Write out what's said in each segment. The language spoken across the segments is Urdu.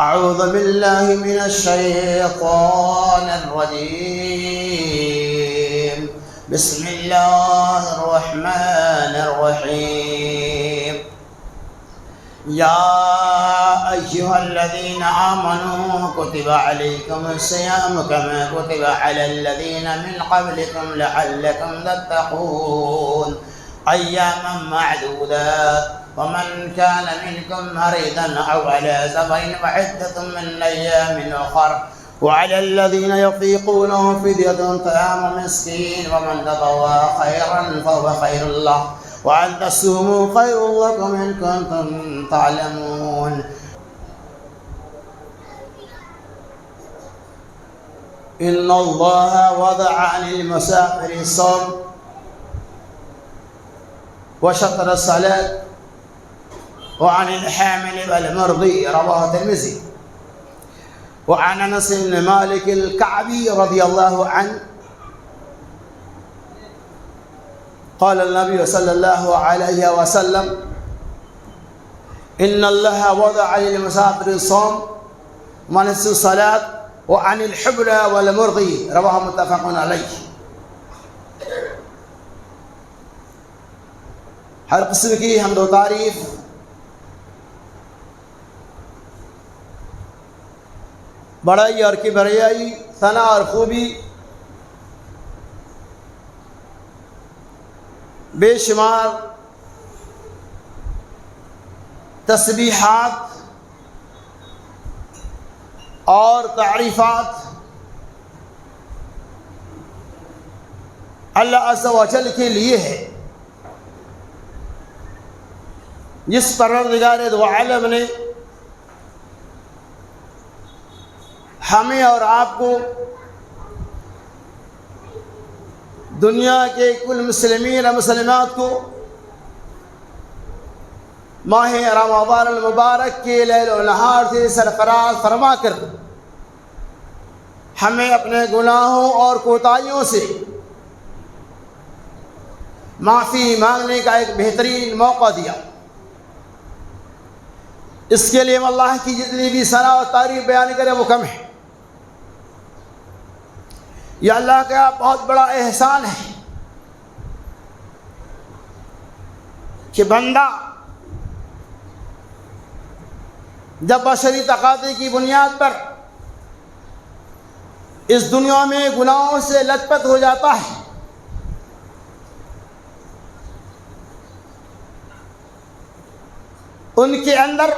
أعوذ بالله من الشيطان الرجيم. بسم الله الرحمن الرحيم. يا أيها الذين آمنوا كتب عليكم الصيام كما كتب على الذين من قبلكم لعلكم تتقون أياما معدودات ومن كان منكم مريضا أو على سفر فعدة من أيام أخر وعلى الذين يطيقونه فدية طعام مسكين ومن تطوع خيرا فهو خير له وأن تصوموا خير لكم إن كنتم تعلمون. إن الله وضع عن المسافر الصوم وشطر الصلاة وعن الحامل والمرضي، رواه الترمذي. وعن انس بن مالك الكعبي رضي الله عنه قال النبي صلى الله عليه وسلم: إن الله وضع للمسافر الصوم ونصف الصلاة وعن الحبلى والمرضي، رواه متفق عليه. ہر قسم کی حمد و تعریف بڑائی اور کبریائی، ثنا اور خوبی بے شمار تسبیحات اور تعریفات اللہ عز و جل کے لیے ہے، جس پروردگار دو عالم نے ہمیں اور آپ کو دنیا کے کل مسلمین اور مسلمات کو ماہ رمضان المبارک کے لیل و نہار سے سرفراز فرما کر ہمیں اپنے گناہوں اور کوتاہیوں سے معافی مانگنے کا ایک بہترین موقع دیا۔ اس کے لیے ہم اللہ کی جتنی بھی ثنا اور تعریف بیان کریں وہ کم ہے۔ یہ اللہ کا بہت بڑا احسان ہے کہ بندہ جب بشری تقاضے کی بنیاد پر اس دنیا میں گناہوں سے لت پت ہو جاتا ہے، ان کے اندر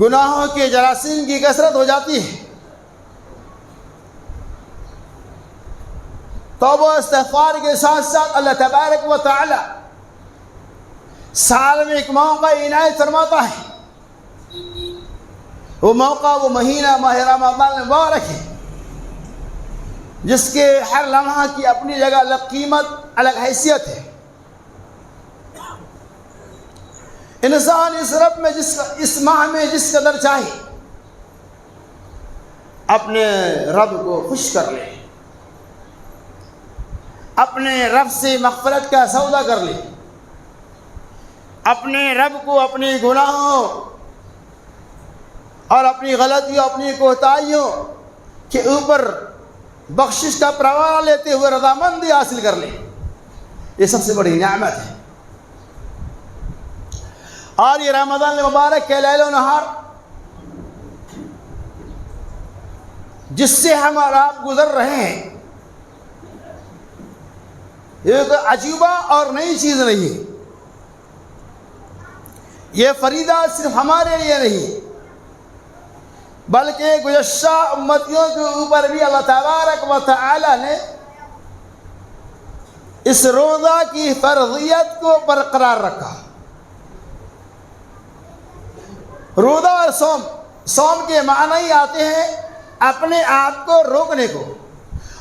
گناہوں کے جراثیم کی کثرت ہو جاتی ہے، توبہ و استغفار کے ساتھ ساتھ اللہ تبارک و تعالی سال میں ایک موقع عنایت فرماتا ہے۔ وہ موقع، وہ مہینہ ماہ رمضان مبارک ہے، جس کے ہر لمحہ کی اپنی جگہ الگ قیمت، الگ حیثیت ہے۔ انسان اس ماہ میں جس قدر چاہے اپنے رب کو خوش کر لے، اپنے رب سے مغفرت کا سودا کر لے، اپنے رب کو اپنے گناہوں اور اپنی غلطیوں، اپنی کوتاہیوں کے اوپر بخشش کا پروانہ لیتے ہوئے رضامندی حاصل کر لے۔ یہ سب سے بڑی نعمت ہے۔ اور یہ رمضان المبارک کے لیل و نہار جس سے ہم اور آپ گزر رہے ہیں، یہ کوئی عجیبہ اور نئی چیز نہیں ہے۔ یہ فریضہ صرف ہمارے لیے نہیں بلکہ گزشتہ امتیوں کے اوپر بھی اللہ تبارک و تعالی نے اس روزہ کی فرضیت کو برقرار رکھا۔ روزہ اور صوم کے معنی ہی آتے ہیں اپنے آپ کو روکنے کو،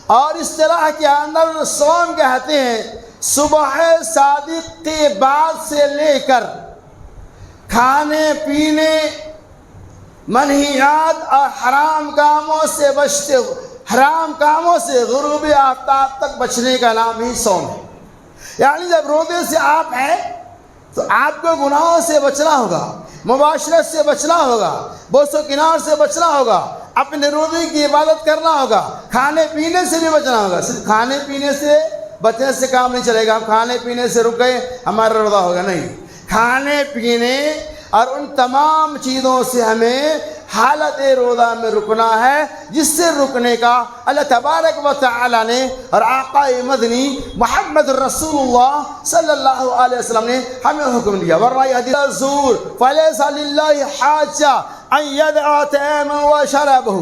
اور اصطلاح کے اندر صوم کہتے ہیں صبح صادق کے بعد سے لے کر کھانے پینے، منہیات اور حرام کاموں سے بچتے ہوئے، حرام کاموں سے غروب آفتاب تک بچنے کا نام ہی صوم ہے۔ یعنی جب روزے سے آپ ہیں تو آپ کو گناہوں سے بچنا ہوگا، مباشرت سے بچنا ہوگا، بوس و کنار سے بچنا ہوگا، اپنے روزے کی عبادت کرنا ہوگا، کھانے پینے سے بھی بچنا ہوگا۔ صرف کھانے پینے سے بچنے سے کام نہیں چلے گا، ہم کھانے پینے سے رک گئے ہمارا روزہ ہوگا، نہیں۔ کھانے پینے اور ان تمام چیزوں سے ہمیں حالت روزہ میں رکنا ہے، جس سے رکنے کا اللہ تبارک و تعالی نے اور آقا مدنی محمد رسول اللہ صلی اللہ علیہ وسلم نے ہمیں حکم دیا۔ ورنہ یہ حدیث الزور فلیس للہ حاجہ ان یدع طعاما وشرابہ،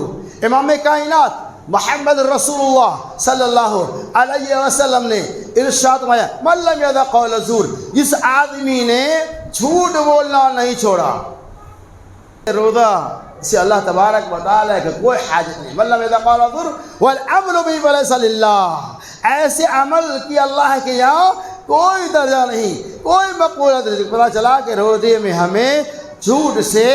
امام کائنات محمد رسول اللہ صلی اللہ علیہ وسلم نے ارشاد فرمایا من لم یدع قول الزور، جس آدمی نے جھوٹ بولنا نہیں چھوڑا، روزہ سے اللہ تبارک و تعالیٰ کا کوئی حاجت نہیں۔ من لم یدع قول الزور والعمل به فلیس للہ، ایسے عمل کی اللہ کے یہاں کوئی درجہ نہیں، کوئی مقبولت نہیں۔ پتہ چلا کہ روزے میں ہمیں جھوٹ سے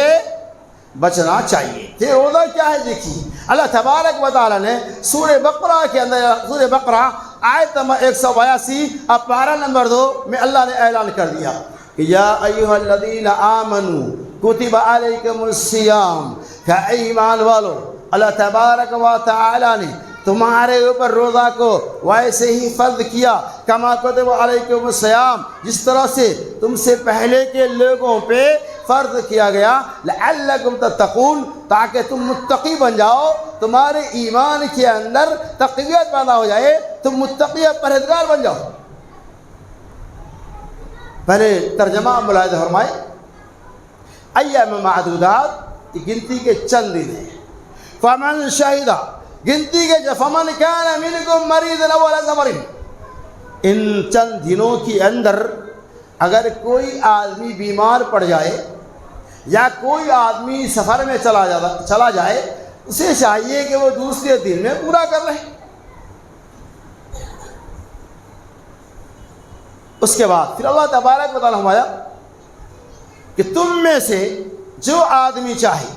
بچنا چاہیے۔ یہ روزہ کیا ہے دیکھیے، اللہ تبارک و تعالیٰ نے سورہ بقرہ کے اندر، سورہ بقرہ آیت نمبر 182 اب پارہ نمبر 2 میں اللہ نے اعلان کر دیا کہ یا ایھا الذین آمنوا کتب علیکم الصیام، کہ اے ایمان والو اللہ تبارک و تعالیٰ نے تمہارے اوپر روزہ کو ویسے ہی فرض کیا، کما کتب علیکم الصیام، جس طرح سے تم سے پہلے کے لوگوں پہ فرض کیا گیا، لعلکم تتقون، تاکہ تم متقی بن جاؤ، تمہارے ایمان کے اندر تقویت پیدا ہو جائے، تم متقی پرہیزگار بن جاؤ۔ پہلے ترجمہ ملاحظہ فرمائے، ایام معدودات گنتی کے چند دن ہیں، فمن شہدہ گنتی کے فمن کان منکم مریضا او علی سفر، ان چند دنوں کے اندر اگر کوئی آدمی بیمار پڑ جائے یا کوئی آدمی سفر میں چلا جائے، اسے چاہیے کہ وہ دوسرے دن میں پورا کر لے۔ اس کے بعد پھر اللہ تبارک و تعالیٰ فرمایا کہ تم میں سے جو آدمی چاہے،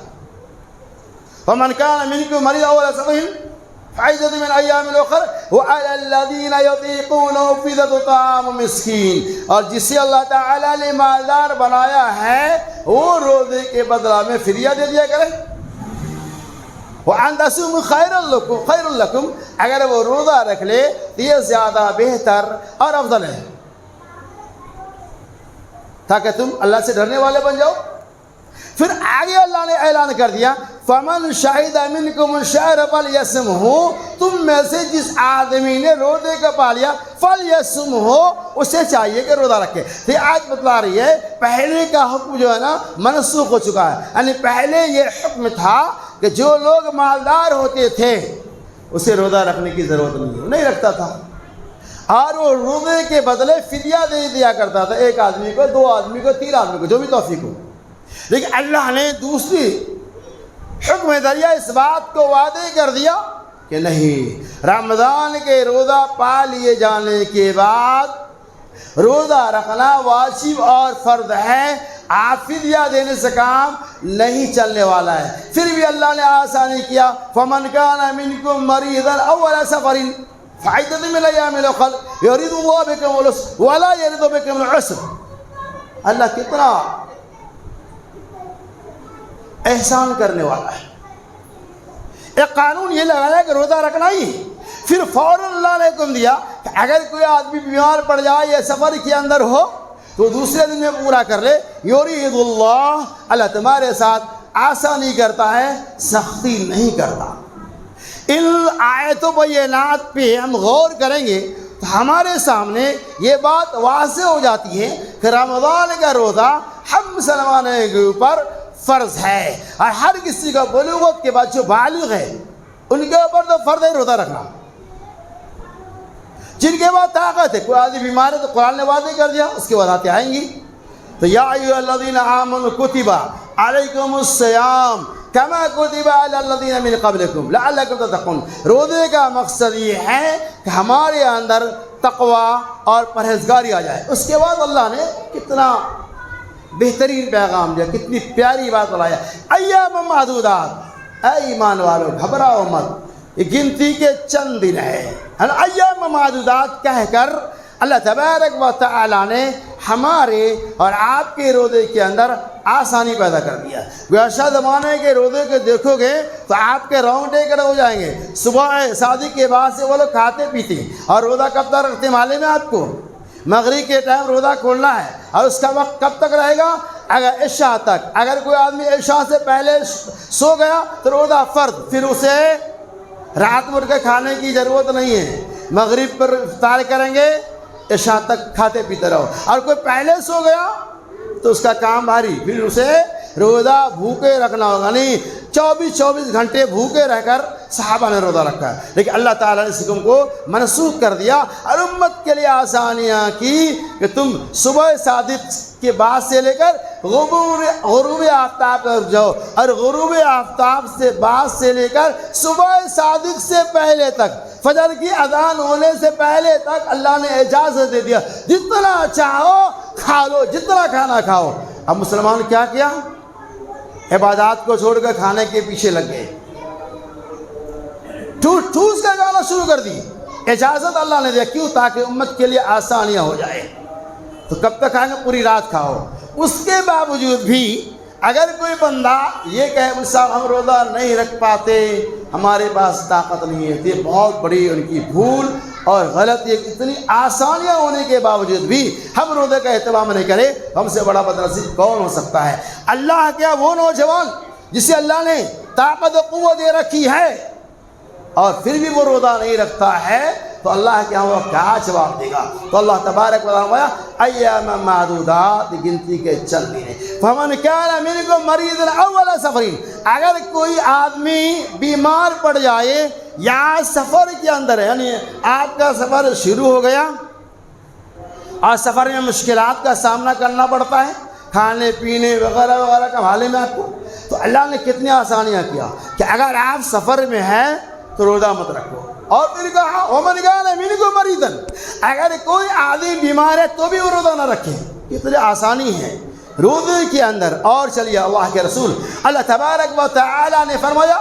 فمن کان منکم مریضا او علی سفر فعدۃ من ایام اخر وعلی الذین یطیقونہ فدیۃ طعام مسکین، اور جسے اللہ تعالیٰ نے مالدار بنایا ہے وہ روزے کے بدلہ میں فدیہ دے دیا کرے۔ وَأَن تَصُومُوا خَيْرٌ لَكُمْ، اگر وہ روزہ رکھ لے تو یہ زیادہ بہتر اور افضل ہے، تاکہ تم اللہ سے ڈرنے والے بن جاؤ۔ پھر آگے اللہ نے اعلان کر دیا فَمَنْ شَهِدَ مِنْكُمُ الشَّهْرَ فَلْيَصُمْهُ، تم میں سے جس آدمی نے روزے کا پا لیا فَلْيَصُمْهُ، اسے چاہیے کہ روزہ رکھے۔ تو یہ آیت بتلا رہی ہے پہلے کا حکم جو ہے نا منسوخ ہو چکا ہے، یعنی پہلے یہ حکم تھا کہ جو لوگ مالدار ہوتے تھے اسے روزہ رکھنے کی ضرورت نہیں رکھتا تھا، اور وہ روزے کے بدلے فدیہ دے دیا کرتا تھا، ایک آدمی کو، دو آدمی کو، تین آدمی کو، جو بھی توفیق ہو۔ لیکن اللہ نے دوسری حکم ذریعہ اس بات کو وعدے کر دیا کہ نہیں، رمضان کے روزہ پا لیے جانے کے بعد روزہ رکھنا واجب اور فرض ہے، آپ فدیہ دینے سے کام نہیں چلنے والا ہے۔ پھر بھی اللہ نے آسانی کیا فَمَنْ كَانَ مِنْكُمْ مَرِيضًا أَوْ عَلَىٰ سَفَرٍ فَعِدَّةٌ مِنْ أَيَّامٍ أُخَرَ يُرِيدُ اللَّهُ بِكُمُ الْيُسْرَ وَلَا يُرِيدُ بِكُمُ الْعُسْرَ، اللہ کتنا احسان کرنے والا ہے۔ ایک قانون یہ لگایا کہ روزہ رکھنا ہی، پھر فوراً اللہ نے حکم دیا کہ اگر کوئی آدمی بیمار پڑ جائے یا سفر کے اندر ہو تو دوسرے دن میں پورا کر لے۔ یرید اللہ، اللہ تمہارے ساتھ آسانی کرتا ہے، سختی نہیں کرتا۔ ان آیتوں بینات پہ ہم غور کریں گے تو ہمارے سامنے یہ بات واضح ہو جاتی ہے کہ رمضان کا روزہ ہم مسلمانوں کے اوپر فرض ہے، اور ہر کسی کا بلوغت کے بعد جو بالغ ہے ان کے اوپر تو فرض ہے روزہ رکھنا۔ جن کے بعد طاقت ہے، کوئی آدمی بیمار ہے تو قرآن نے واضح کر دیا، اس کے بعد آتے آئیں گی۔ تو یا ایھا الذین آمنوا کتب علیکم الصیام کما کتب علی الذین من قبلکم لعلکم تتقون، روزے کا مقصد یہ ہے کہ ہمارے اندر تقوی اور پرہیزگاری آ جائے۔ اس کے بعد اللہ نے کتنا بہترین پیغام دیا، کتنی پیاری بات بتایا، ایام معدودات، اے ایمان والو گھبراؤ مت، یہ گنتی کے چند دن ہے۔ ایام معدودات کہہ کر اللہ تبارک و تعالیٰ نے ہمارے اور آپ کے روزے کے اندر آسانی پیدا کر دیا۔ گزشتہ زمانے کے روزے کے دیکھو گے تو آپ کے رونگٹے کھڑے ہو جائیں گے۔ صبح شادی کے بعد سے وہ لوگ کھاتے پیتے اور روزہ کب تک رکھتے معلوم ہے آپ کو؟ مغرب کے ٹائم روزہ کھولنا ہے اور اس کا وقت کب تک رہے گا؟ اگر عشاء تک۔ اگر کوئی آدمی عشاء سے پہلے سو گیا تو روزہ فرض، پھر اسے رات میں اٹھ کے کھانے کی ضرورت نہیں ہے، مغرب پر افطار کریں گے، عشاء تک کھاتے پیتے رہو۔ اور کوئی پہلے سو گیا تو اس کا کام بھاری، پھر اسے روزہ بھوکے رکھنا ہوگا۔ نہیں 24 گھنٹے بھوکے رہ کر صحابہ نے روزہ رکھا ہے، لیکن اللہ تعالیٰ نے اس حکم کو منسوخ کر دیا اور امت کے لیے آسانیاں کی کہ تم صبح صادق کے بعد سے لے کر غروب آفتاب تک جاؤ، اور غروب آفتاب سے بعد سے لے کر صبح صادق سے پہلے تک، فجر کی اذان ہونے سے پہلے تک اللہ نے اجازت دے دیا، جتنا چاہو کھا لو، جتنا کھانا کھاؤ۔ اب مسلمان کیا کیا؟ عبادات کو چھوڑ کر کھانے کے پیچھے لگ گئے، ٹھوس کا گانا شروع کر دی۔ اجازت اللہ نے دیا، کیوں؟ تاکہ امت کے لیے آسانیاں ہو جائے۔ تو کب تک کھائیں گے؟ پوری رات کھاؤ۔ اس کے باوجود بھی اگر کوئی بندہ یہ کہے صاحب ہم روزہ نہیں رکھ پاتے، ہمارے پاس طاقت نہیں ہے، یہ بہت بڑی ان کی بھول اور غلط، یہ اتنی آسانیاں ہونے کے باوجود بھی ہم روزے کا اہتمام نہیں کرے، ہم سے بڑا بدنصیب کون ہو سکتا ہے؟ اللہ کیا وہ نوجوان جسے اللہ نے طاقت و قوت دے رکھی ہے اور پھر بھی وہ روزہ نہیں رکھتا ہے، تو اللہ کے وہ کیا جواب دے گا؟ تو اللہ تبارک و تعالیٰ ایام معدودات، گنتی کے چند دن۔ فمن کان منکم مریض اول سفر، اگر کوئی آدمی بیمار پڑ جائے یا سفر کے اندر ہے، یعنی آپ کا سفر شروع ہو گیا اور سفر میں مشکلات کا سامنا کرنا پڑتا ہے، کھانے پینے وغیرہ وغیرہ کا حال میں آپ کو، تو اللہ نے کتنی آسانیاں کیا کہ اگر آپ سفر میں ہیں تو روزہ مت رکھو۔ اور پھر کہا ومن کان منکم مریضا، اگر کوئی آدمی بیمار ہے تو بھی وہ روزہ نہ رکھے۔ کتنی آسانی ہے روزے کے اندر۔ اور چلیے اللہ کے رسول اللہ تبارک و تعالی نے فرمایا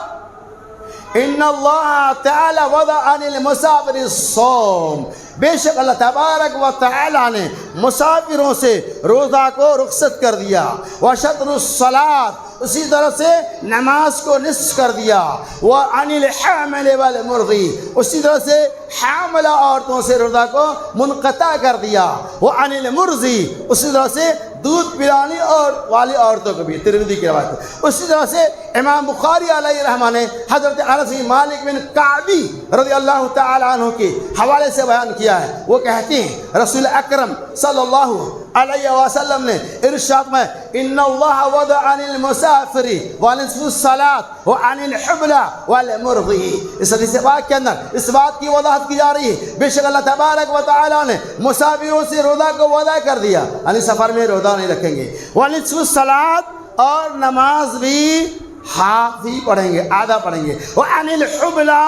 ان اللہ تعالی وضع عن المسافر الصوم، بے شک اللہ تبارک و تعالی نے مسافروں سے روزہ کو رخصت کر دیا، وشطر الصلاۃ، اسی طرح سے نماز کو نصف کر دیا، وعن الحامل والمرضی، اسی طرح سے حاملہ عورتوں سے روزہ کو منقطع کر دیا، وعن المرضی، اسی طرح سے دودھ پلانے اور والی عورتوں کو بھی، ترمذی کی روایت۔ اسی طرح سے امام بخاری علیہ رحمہ نے حضرت انس بن مالک بن کعبی رضی اللہ تعالی عنہ کے حوالے سے بیان کیا ہے، وہ کہتے ہیں رسول اکرم صلی اللہ علیہ وسلم نے ارشاد میں ان اللہ وضع عن المسافر ونصف الصلاۃ وعن الحبلى والمرضی، اس حدیث پاک کے اندر اس بات کی وضاحت کی جا رہی ہے بے شک اللہ تبارک و تعالی نے مسافروں سے روزہ کو وضع کر دیا، یعنی سفر میں روزہ نہیں رکھیں گے، ونصف الصلاۃ، اور نماز بھی ہاف ہی پڑھیں گے، آدھا پڑھیں گے، وعن الحبلى،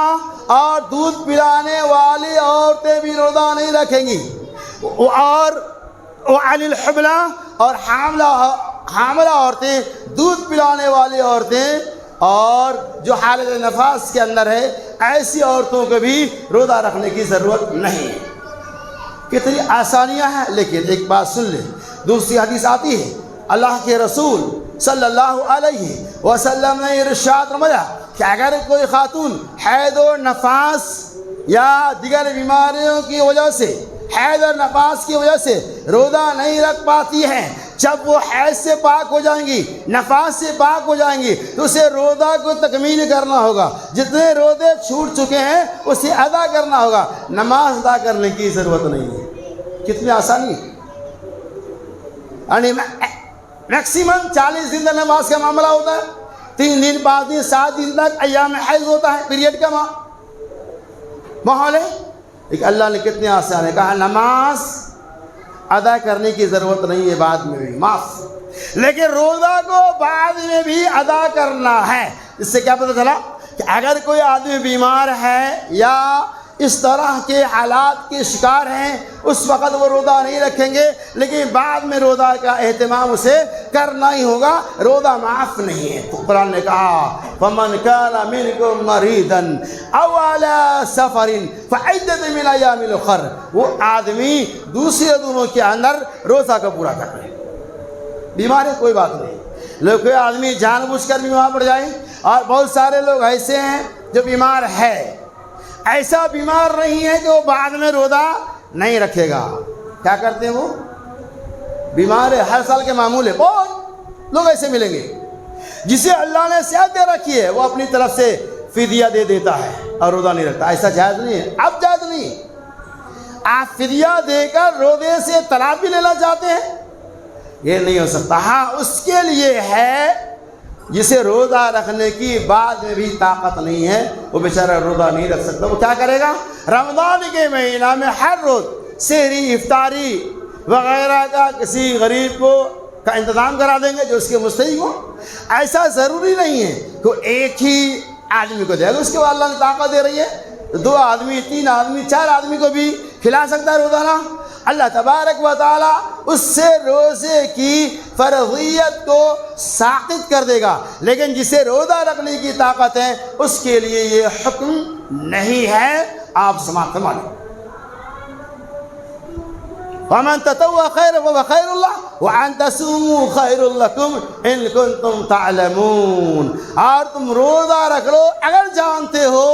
اور دودھ پلانے والی عورتیں بھی روزہ نہیں رکھیں گی، اور وعن الحبلى، اور حاملہ عورتیں، دودھ پلانے والی عورتیں، اور جو حالت نفاس کے اندر ہے ایسی عورتوں کو بھی روزہ رکھنے کی ضرورت نہیں ہے۔ کتنی آسانیاں ہیں، لیکن ایک بات سن لیں، دوسری حدیث آتی ہے اللہ کے رسول صلی اللہ علیہ وسلم نے ارشاد فرمایا کہ اگر کوئی خاتون حیض و نفاس یا دیگر بیماریوں کی وجہ سے، حیض اور نفاس کی وجہ سے روزہ نہیں رکھ پاتی ہیں، جب وہ حیض سے پاک ہو جائیں گی، نفاس سے پاک ہو جائیں گی، تو اسے روزہ کو تکمیل کرنا ہوگا، جتنے روزے چھوٹ چکے ہیں اسے ادا کرنا ہوگا، نماز ادا کرنے کی ضرورت نہیں ہے۔ کتنی آسانی ہے، یعنی میکسیمم 40 دن تک نماز کا معاملہ ہوتا ہے، 3 دن 5 دن 7 دن تک ایام حیض ہوتا ہے، پیریڈ کا ماحول ہے، لیکن اللہ نے کتنے آسان ہے کہا نماز ادا کرنے کی ضرورت نہیں ہے، بعد میں بھی معاف، لیکن روزہ کو بعد میں بھی ادا کرنا ہے۔ اس سے کیا پتہ چلا کہ اگر کوئی آدمی بیمار ہے یا اس طرح کے حالات کے شکار ہیں اس وقت وہ روزہ نہیں رکھیں گے، لیکن بعد میں روزہ کا اہتمام اسے کرنا ہی ہوگا، روزہ معاف نہیں ہے۔ تو قرآن نے کہا فَمَنْ كَانَ مِنْكُمْ مَرِيضًا أَوْ عَلَى سَفَرٍ فَعِدَّةٌ مِنْ أَيَّامٍ أُخَرَ، وہ آدمی دوسرے دنوں کے اندر روزہ کا پورا کر لے، بیمار ہے کوئی بات نہیں۔ لوگ کوئی آدمی جان بوجھ کر بیمار پڑ جائے، اور بہت سارے لوگ ایسے ہیں جو بیمار ہے، ایسا بیمار نہیں ہے کہ وہ بعد میں روزہ نہیں رکھے گا۔ کیا کرتے ہیں وہ؟ بیمار ہے، ہر سال کے معمول ہے، بہت لوگ ایسے ملیں گے۔ جسے اللہ نے صحت دے رکھی ہے وہ اپنی طرف سے فدیہ دے دیتا ہے اور روزہ نہیں رکھتا، ایسا جائز نہیں ہے، اب جائز نہیں ہے۔ آپ فدیہ دے کر روزے سے طلاق بھی لینا چاہتے ہیں، یہ نہیں ہو سکتا۔ ہاں اس کے لیے ہے جسے روزہ رکھنے کی بعد میں بھی طاقت نہیں ہے، وہ بیچارہ روزہ نہیں رکھ سکتا، وہ کیا کرے گا؟ رمضان کے مہینہ میں ہر روز سحری، افطاری وغیرہ کا کسی غریب کو کا انتظام کرا دیں گے جو اس کے مستحق ہو۔ ایسا ضروری نہیں ہے کہ ایک ہی آدمی کو دے گا، اس کے بعد اللہ نے طاقت دے رہی ہے، 2 آدمی، 3 آدمی، 4 آدمی کو بھی کھلا سکتا ہے روزانہ۔ اللہ تبارک و تعالیٰ اس سے روزے کی فرضیت کو ساقط کر دے گا، لیکن جسے روزہ رکھنے کی طاقت ہے اس کے لیے یہ حکم نہیں ہے۔ آپ سماعت فرما لیں، وَمَن تَطَوَّعَ خَيْرًا فَهُوَ خَيْرٌ لَهُ وَأَن تَصُومُوا خَيْرٌ لَكُمْ إِن كُنتُمْ تَعْلَمُونَ، اور تم روزہ رکھ لو اگر جانتے ہو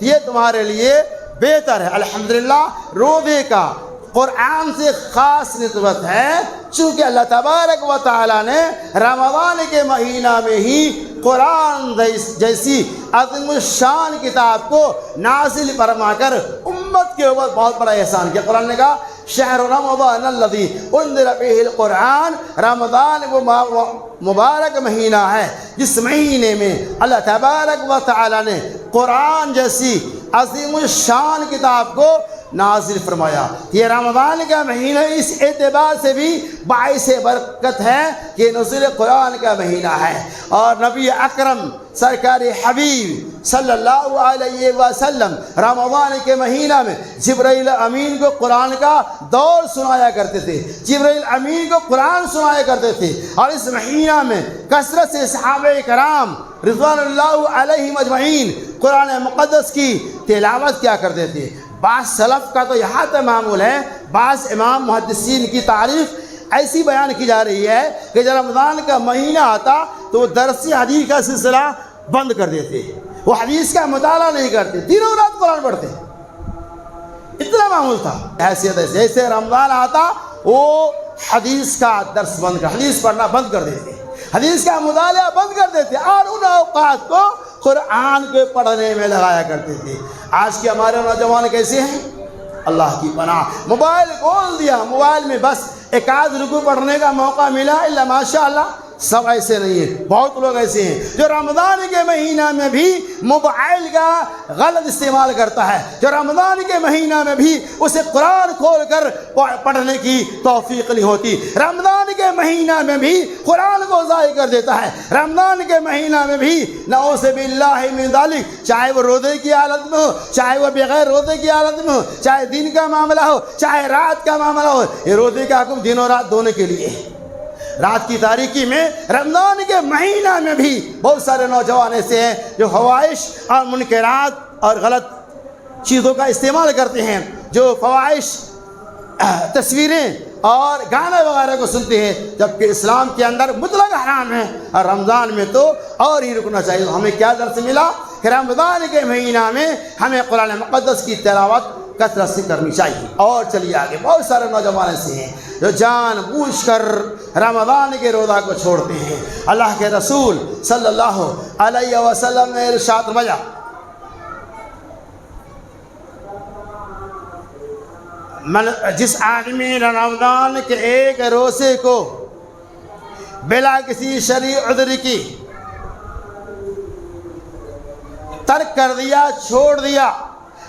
یہ تمہارے لیے بہتر ہے۔ الحمدللہ روزے کا قرآن سے خاص نسبت ہے، چونکہ اللہ تبارک و تعالیٰ نے رمضان کے مہینہ میں ہی قرآن جیسی عظیم الشان کتاب کو نازل فرما کر امت کے اوپر بہت بڑا احسان کیا۔ قرآن نے کہا شہر رمضان الذی انزل فیہ القرآن، رمضان وہ مبارک مہینہ ہے جس مہینے میں اللہ تبارک و تعالیٰ نے قرآن جیسی عظیم الشان کتاب کو نازل فرمایا۔ یہ رمضان کا مہینہ اس اعتبار سے بھی باعث برکت ہے کہ نزول قرآن کا مہینہ ہے، اور نبی اکرم سرکار حبیب صلی اللہ علیہ وسلم رمضان کے مہینہ میں جبرائیل امین کو قرآن کا دور سنایا کرتے تھے، جبرائیل امین کو قرآن سنایا کرتے تھے، اور اس مہینہ میں کثرت سے صحابہ کرام رضوان اللہ علیہم اجمعین قرآن مقدس کی تلاوت کیا کرتے تھے۔ بعض سلف کا تو یہاں تک معمول ہے، بعض امام محدثین کی تعریف ایسی بیان کی جا رہی ہے کہ جب رمضان کا مہینہ آتا تو وہ درس حدیث کا سلسلہ بند کر دیتے، وہ حدیث کا مطالعہ نہیں کرتے، دنوں رات قرآن پڑھتے، اتنا معمول تھا۔ حیثیت ہے جیسے رمضان آتا وہ حدیث کا درس بند کر، حدیث پڑھنا بند کر دیتے، حدیث کا مطالعہ بند کر دیتے، اور ان اوقات کو قرآن کے پڑھنے میں لگایا کرتے تھے۔ آج کے ہمارے نوجوان کیسے ہیں؟ اللہ کی پناہ، موبائل کھول دیا، موبائل میں بس ایک آدھ رکوع پڑھنے کا موقع ملا الا ماشاءاللہ، سب ایسے نہیں ہیں، بہت لوگ ایسے ہیں جو رمضان کے مہینہ میں بھی موبائل کا غلط استعمال کرتا ہے، جو رمضان کے مہینہ میں بھی اسے قرآن کھول کر پڑھنے کی توفیق نہیں ہوتی، رمضان کے مہینہ میں بھی قرآن کو ضائع کر دیتا ہے، رمضان کے مہینہ میں بھی نعوذ باللہ من ذالک، چاہے وہ روزے کی حالت میں ہو، چاہے وہ بغیر روزے کی حالت میں ہو، چاہے دن کا معاملہ ہو، چاہے رات کا معاملہ ہو، یہ روزے کا حکم دن اور رات دونوں کے لیے ہے۔ رات کی تاریکی میں رمضان کے مہینہ میں بھی بہت سارے نوجوان ایسے ہیں جو فواحش اور منکرات اور غلط چیزوں کا استعمال کرتے ہیں، جو فواحش تصویریں اور گانے وغیرہ کو سنتے ہیں، جبکہ اسلام کے اندر مطلق حرام ہے، اور رمضان میں تو اور ہی رکنا چاہیے۔ ہمیں کیا درس ملا کہ رمضان کے مہینہ میں ہمیں قرآن مقدس کی تلاوت کثرت سے کرنی چاہیے۔ اور چلیے آگے، بہت سارے نوجوان ایسے ہیں جو جان بوجھ کر رمضان کے روزہ کو چھوڑتے ہیں۔ اللہ کے رسول صلی اللہ علیہ وسلم نے ارشاد فرمایا جس آدمی نے رمضان کے ایک روزے کو بلا کسی شرعی عذر کی ترک کر دیا، چھوڑ دیا،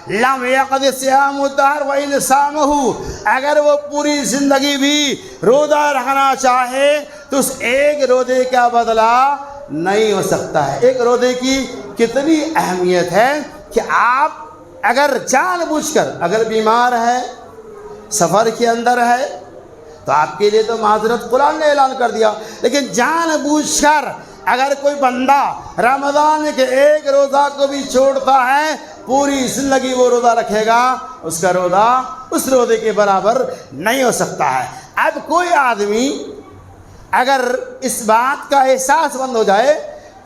لم یقض صیام الدہر وان صامہ، اگر وہ پوری زندگی بھی روزہ رکھنا چاہے تو اس ایک روزے کا بدلہ نہیں ہو سکتا ہے۔ ایک روزے کی کتنی اہمیت ہے کہ آپ اگر جان بوجھ کر اگر بیمار ہے، سفر کے اندر ہے، تو آپ کے لیے تو معذرت قرآن نے اعلان کر دیا، لیکن جان بوجھ کر اگر کوئی بندہ رمضان کے ایک روزہ کو بھی چھوڑتا ہے، پوری زندگی وہ روزہ رکھے گا، اس کا روزہ اس روزے کے برابر نہیں ہو سکتا ہے۔ اب کوئی آدمی اگر اس بات کا احساس بند ہو جائے،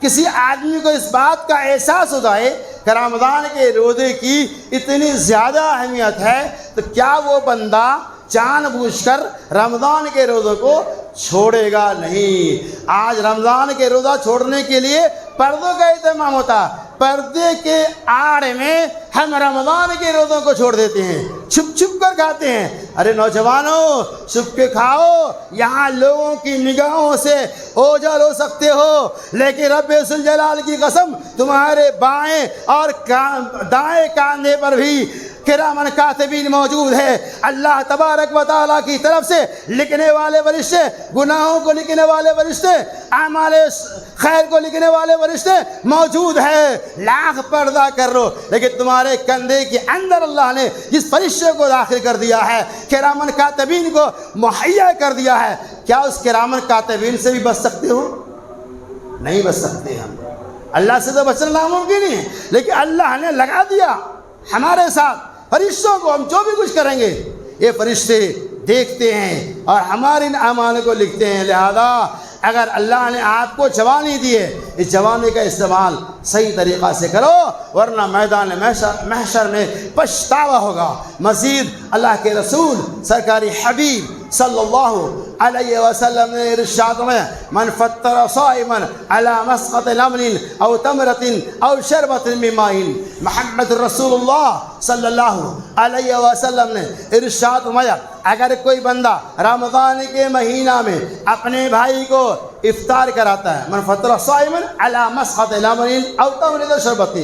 کسی آدمی کو اس بات کا احساس ہو جائے کہ رمضان کے روزے کی اتنی زیادہ اہمیت ہے، تو کیا وہ بندہ جان بوجھ کر رمضان کے روزوں کو چھوڑے گا؟ نہیں۔ آج رمضان کے روزہ چھوڑنے کے لیے پردوں کا اہتمام ہوتا ہے، پردے کے آڑ میں ہم رمضان کے روزوں کو چھوڑ دیتے ہیں، چھپ چھپ کر کھاتے ہیں۔ ارے نوجوانوں، چھپ کے کھاؤ، یہاں لوگوں کی نگاہوں سے اوجھل ہو سکتے ہو، لیکن رب ذوالجلال کی قسم، تمہارے بائیں اور دائیں کاندھے پر بھی کرامن کاتبین موجود ہے۔ اللہ تبارک و تعالیٰ کی طرف سے لکھنے والے فرشتے، گناہوں کو لکھنے والے فرشتے، اعمال خیر کو لکھنے والے فرشتے موجود ہے۔ لاکھ پردہ کر لو، لیکن تمہارے کندھے کے اندر اللہ نے جس فرشتے کو داخل کر دیا ہے، کرامن کاتبین کو مہیا کر دیا ہے، کیا اس کرامن کاتبین سے بھی بچ سکتے ہو؟ نہیں بچ سکتے ہم۔ اللہ سے تو بچنا ناممکن ہی ہے، لیکن اللہ نے لگا دیا ہمارے ساتھ فرشتوں کو، ہم جو بھی کچھ کریں گے یہ فرشتے دیکھتے ہیں اور ہمارے ان اعمال کو لکھتے ہیں۔ لہذا اگر اللہ نے آپ کو جوانی دی ہے، اس جوانی کا استعمال صحیح طریقہ سے کرو، ورنہ میدان محشر میں پچھتاوا ہوگا۔ مزید اللہ کے رسول سرکاری حبیب صلی اللہ علیہ وسلم نے ارشاد میں من فطر صائما على مسقط نمل او تمرۃ او شربۃ من ماء، محمد رسول اللہ صلی اللہ علیہ وسلم نے ارشاد فرمایا اگر کوئی بندہ رمضان کے مہینہ میں اپنے بھائی کو افطار کراتا ہے، من فطر صائما على مسقط نمل او تمرۃ او شربۃ،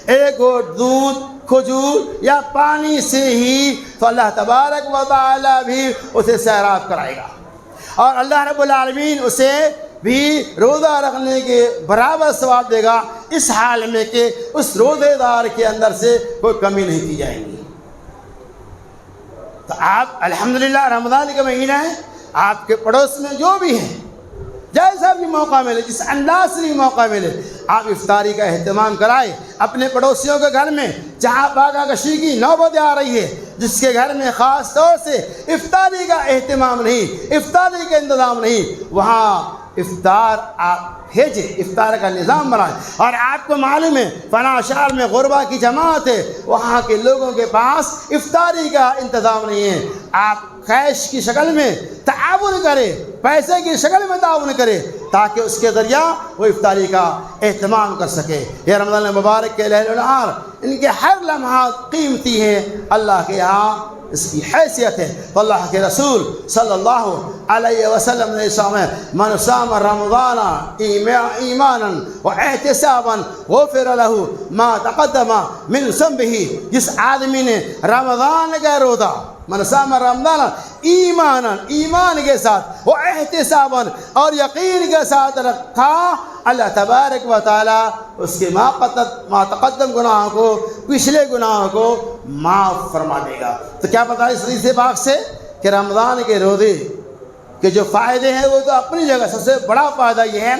ایک گھونٹ دودھ، کھجور یا پانی سے ہی، تو اللہ تبارک و تعالی بھی اسے سیراب کرائے گا، اور اللہ رب العالمین اسے بھی روزہ رکھنے کے برابر ثواب دے گا، اس حال میں کہ اس روزے دار کے اندر سے کوئی کمی نہیں کی جائے گی۔ تو آپ الحمدللہ رمضان کا مہینہ ہے، آپ کے پڑوس میں جو بھی ہیں، جیسا بھی موقع ملے، جس انداز سے بھی موقع ملے، آپ افطاری کا اہتمام کرائے۔ اپنے پڑوسیوں کے گھر میں جہاں باغا کشی کی نوبت آ رہی ہے، جس کے گھر میں خاص طور سے افطاری کا اہتمام نہیں، افطاری کا انتظام نہیں، وہاں افطار آپ بھیجیں، افطار کا نظام بنائیں۔ اور آپ کو معلوم ہے فلاں شہر میں غربا کی جماعت ہے، وہاں کے لوگوں کے پاس افطاری کا انتظام نہیں ہے، آپ کیش کی شکل میں تعاون کرے، پیسے کی شکل میں تعاون کرے، تاکہ اس کے ذریعہ وہ افطاری کا اہتمام کر سکے۔ یہ رمضان مبارک کے لیل و نہار، ان کے ہر لمحات قیمتی ہیں، اللہ کے یہاں اس کی حیثیت ہے۔ تو اللہ کے رسول صلی اللہ علیہ وسلم نے فرمایا من صام رمضان ایمانا واحتسابا غفر له ما تقدم من ذنبه، جس آدمی نے رمضان کا روزہ، من صام رمضان ایمانا، ایمان کے ساتھ، وہ احتسابا، اور یقین کے ساتھ رکھا، اللہ تبارک و تعالی اس کے ما تقدم گناہوں کو، پچھلے گناہوں کو معاف فرما دے گا۔ تو کیا پتہ اس حدیث پاک سے کہ رمضان کے روزے کے جو فائدے ہیں وہ تو اپنی جگہ، سب سے بڑا فائدہ یہ ہے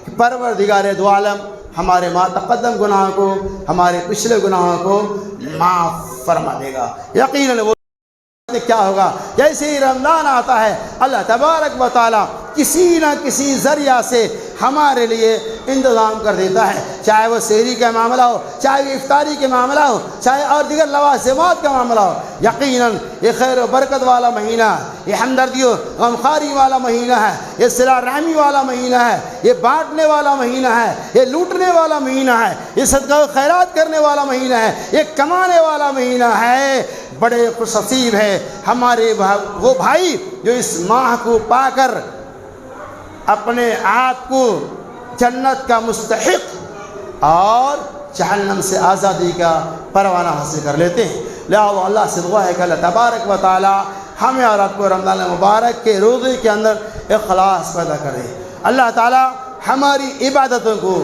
کہ پروردگار دو عالم ہمارے ما تقدم گناہوں کو، ہمارے پچھلے گناہوں کو معاف فرما دے گا۔ یقیناً وہ کیا ہوگا، جیسے ہی رمضان آتا ہے اللہ تبارک و تعالیٰ کسی نہ کسی ذریعہ سے ہمارے لیے انتظام کر دیتا ہے، چاہے وہ سحری کا معاملہ ہو، چاہے وہ افطاری کے معاملہ ہو، چاہے اور دیگر لوازمات کا معاملہ ہو۔ یقیناً یہ خیر و برکت والا مہینہ ہے، یہ ہمدردی و غمخواری والا مہینہ ہے، یہ صلہ رحمی والا مہینہ ہے، یہ بانٹنے والا مہینہ ہے، یہ لوٹنے والا مہینہ ہے، یہ صدقہ و خیرات کرنے والا مہینہ ہے، یہ کمانے والا مہینہ ہے۔ بڑے خوش نصیب ہے ہمارے وہ بھائی جو اس ماہ کو پا کر اپنے آپ کو جنت کا مستحق اور جہنم سے آزادی کا پروانہ حاصل کر لیتے ہیں۔ لہٰذا اللہ سے دعا ہے کہ اللہ تبارک و تعالی ہمیں اور آپ کو رمضان مبارک کے روزے کے اندر اخلاص پیدا کرے۔ اللہ تعالی ہماری عبادتوں کو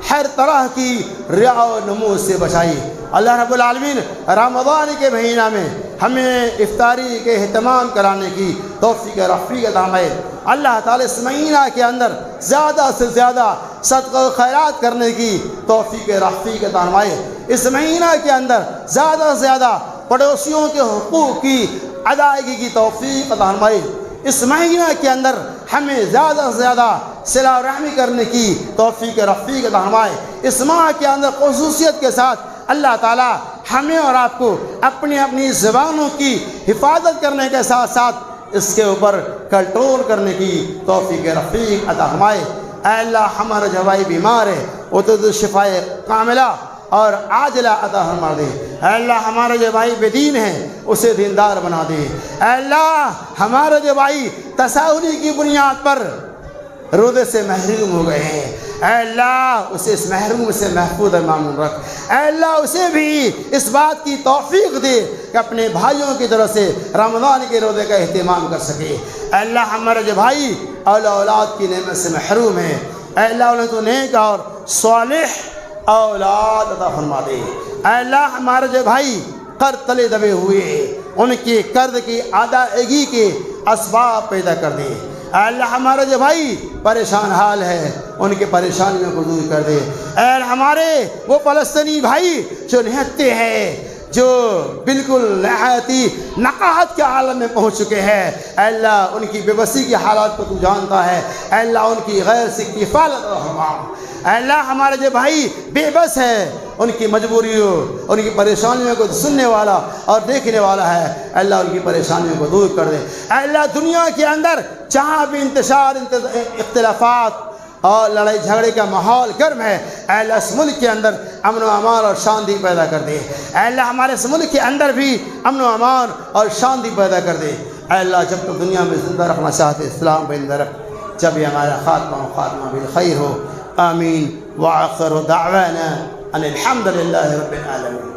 ہر طرح کی ریا و نمود سے بچائے۔ اللہ رب العالمین رمضان کے مہینہ میں ہمیں افطاری کے اہتمام کرانے کی توفیق رفیق عطا فرمائے۔ اللہ تعالیٰ اس مہینہ کے اندر زیادہ سے زیادہ صدقہ و خیرات کرنے کی توفیق رفیق عطا فرمائے۔ اس مہینہ کے اندر زیادہ سے زیادہ پڑوسیوں کے حقوق کی ادائیگی کی توفیق عطا فرمائے۔ اس مہینہ کے اندر ہمیں زیادہ سے زیادہ صلہ رحمی کرنے کی توفیق رفیق عطا فرمائے۔ اس ماہ کے اندر خصوصیت کے ساتھ اللہ تعالیٰ ہمیں اور آپ کو اپنی زبانوں کی حفاظت کرنے کے ساتھ ساتھ اس کے اوپر کنٹرول کرنے کی توفیق رفیق عطا فرمائے۔ اے اللہ ہمارا جو بھائی بیمار ہے وہ تو شفائے کاملہ اور عاجلہ عطا فرما دے۔ اے اللہ ہمارا جو بھائی بے دین ہے اسے دیندار بنا دے۔ اے اللہ ہمارا جو بھائی تساہلی کی بنیاد پر روزے سے محروم ہو گئے ہیں، اے اللہ اسے اس محروم سے محفوظ اور معمون رکھ۔ اے اللہ اسے بھی اس بات کی توفیق دے کہ اپنے بھائیوں کی طرف سے رمضان کے روزے کا اہتمام کر سکے۔ اے اللہ ہمارے جو بھائی اولاد کی نعمت سے محروم ہیں، اے اللہ انہیں تو نیک اور صالح اولاد عطا فرما دے۔ اے اللہ ہمارے جو بھائی قرض تلے دبے ہوئے ہیں ان کے قرض کی ادائیگی کے اسباب پیدا کر دے۔ اے اللہ ہمارے جو بھائی پریشان حال ہے ان کے پریشانیوں کو دور کر دے۔ اے ہمارے وہ فلسطینی بھائی جو نہتے ہیں، جو بالکل نہایتی نقاہت کے عالم میں پہنچ چکے ہیں، اے اللہ ان کی بے بسی کی حالات کو تو جانتا ہے۔ اے اللہ ان کی غیر سے کفالت فرما۔ اے اللہ ہمارے جو بھائی بے بس ہے ان کی مجبوریوں ان کی پریشانیوں کو سننے والا اور دیکھنے والا ہے، اے اللہ ان کی پریشانیوں کو دور کر دے۔ اے اللہ دنیا کے اندر جہاں بھی انتشار اختلافات اور لڑائی جھگڑے کا ماحول گرم ہے، اے اللہ اس ملک کے اندر امن و امان اور شانتی پیدا کر دے۔ اے اللہ ہمارے اس ملک کے اندر بھی امن و امان اور شانتی پیدا کر دے۔ اے اللہ جب تک دنیا میں زندہ رکھنا چاہتے اسلام پہ زندہ رکھ، جب یہ ہمارا خاتمہ بالخیر ہو۔ آمین وآخر دعوانا ان الحمد للہ رب العالمین۔